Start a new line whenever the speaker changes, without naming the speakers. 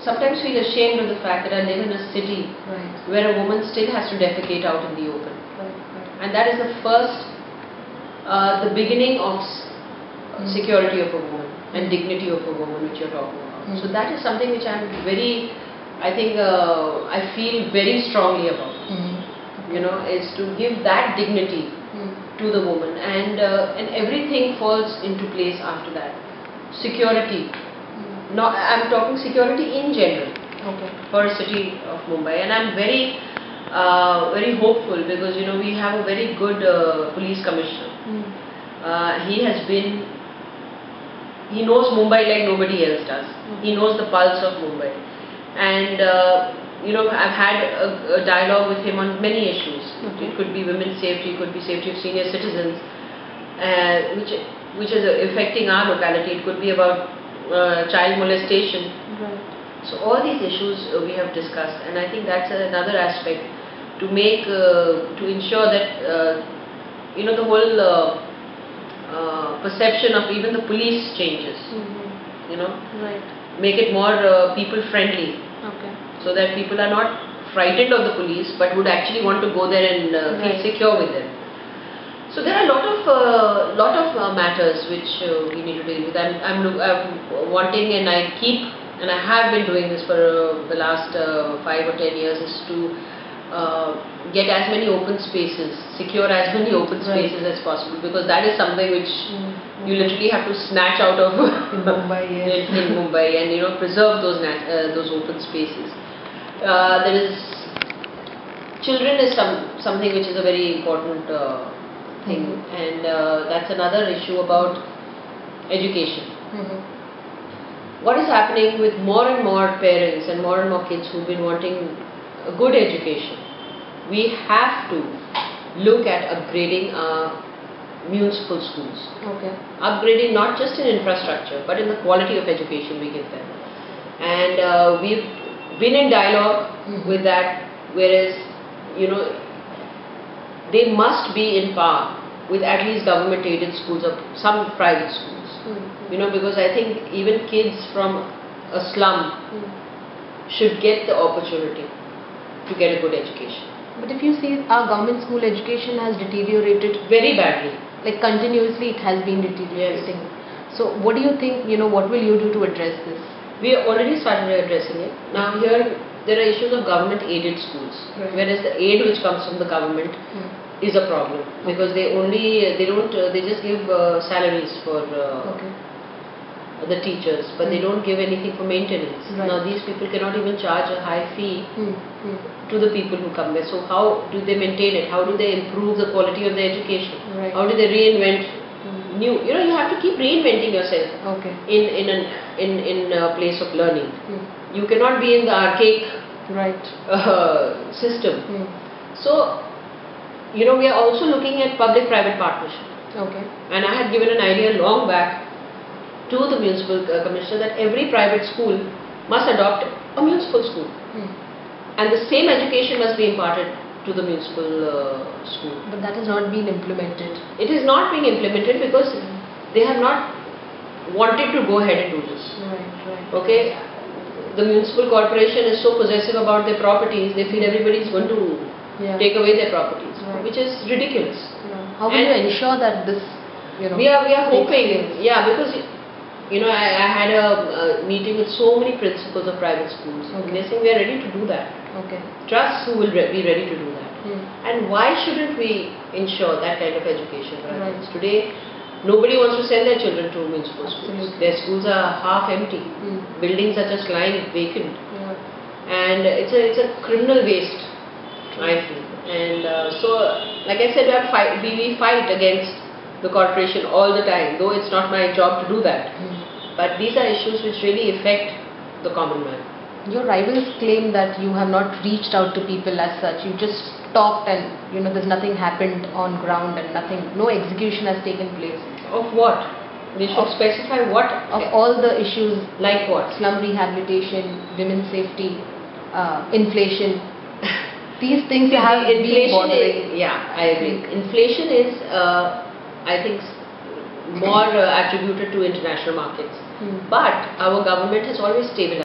sometimes feel ashamed of the fact that I live in a city where a woman still has to defecate out in the open. And that is the first, the beginning of security of a woman and dignity of a woman which you're talking about. So that is something which I'm very, I think, I feel very strongly about. You know, is to give that dignity to the woman, and everything falls into place after that. Security. Not, I'm talking security in general for a city of Mumbai, and I'm very very hopeful because you know we have a very good police commissioner. He knows Mumbai like nobody else does. He knows the pulse of Mumbai, and you know, I've had a dialogue with him on many issues. It could be women's safety, it could be safety of senior citizens, which is affecting our locality. It could be about child molestation. So all these issues we have discussed, and I think that's another aspect to make to ensure that you know, the whole perception of even the police changes. You know, make it more people friendly. So that people are not frightened of the police but would actually want to go there and feel secure with them. So there are a lot of matters which we need to deal with. I'm wanting, and I have been doing this for the last 5 or 10 years, is to get as many open spaces, secure as many open spaces as possible, because that is something which you literally have to snatch out of
in Mumbai,
in Mumbai, and you know, preserve those open spaces. There is children is something which is a very important thing, and that's another issue about education. What is happening with more and more parents and more kids who've been wanting a good education? We have to look at upgrading our municipal schools. Upgrading not just in infrastructure but in the quality of education we give them. And we've been in dialogue with that, whereas you know, they must be in par with at least government aided schools or some private schools. You know, because I think even kids from a slum should get the opportunity to get a good education.
But if you see, our government school education has deteriorated
very badly.
Like continuously it has been deteriorating. So what do you think, you know, what will you do to address this?
We have already started addressing it. Now here there are issues of government aided schools, whereas the aid which comes from the government is a problem, because they just give salaries for the teachers, but they don't give anything for maintenance. Now these people cannot even charge a high fee to the people who come there. So how do they maintain it? How do they improve the quality of the education? How do they reinvent new? You know, you have to keep reinventing yourself in a place of learning. You cannot be in the archaic system. So you know, we are also looking at public-private partnership. And I had given an idea long back to the municipal commissioner that every private school must adopt a municipal school, and the same education must be imparted to the municipal school.
But that has not been implemented.
It is not being implemented because they have not wanted to go ahead and do this. Okay, the municipal corporation is so possessive about their properties, they feel everybody is going to take away their properties, which is ridiculous.
How will you ensure that this, you know,
we are hoping, because you know, I had a meeting with so many principals of private schools, and they're saying we are ready to do that. Trusts who will be ready to do that. And why shouldn't we ensure that kind of education for our kids? Today, nobody wants to send their children to municipal schools. Their schools are half empty. Buildings are just lying vacant. And it's a criminal waste, I feel. And so, like I said, we fight against the corporation all the time, though it's not my job to do that. But these are issues which really affect the common man.
Your rivals claim that you have not reached out to people as such. You just talked, and you know, there's nothing happened on ground, and no execution has taken place.
Of what? They should specify what?
Of all the issues.
Like what?
Slum rehabilitation, women's safety, inflation. These things have been bothering.
I agree. Inflation is, I think, more attributed to international markets. But our government has always stabilized.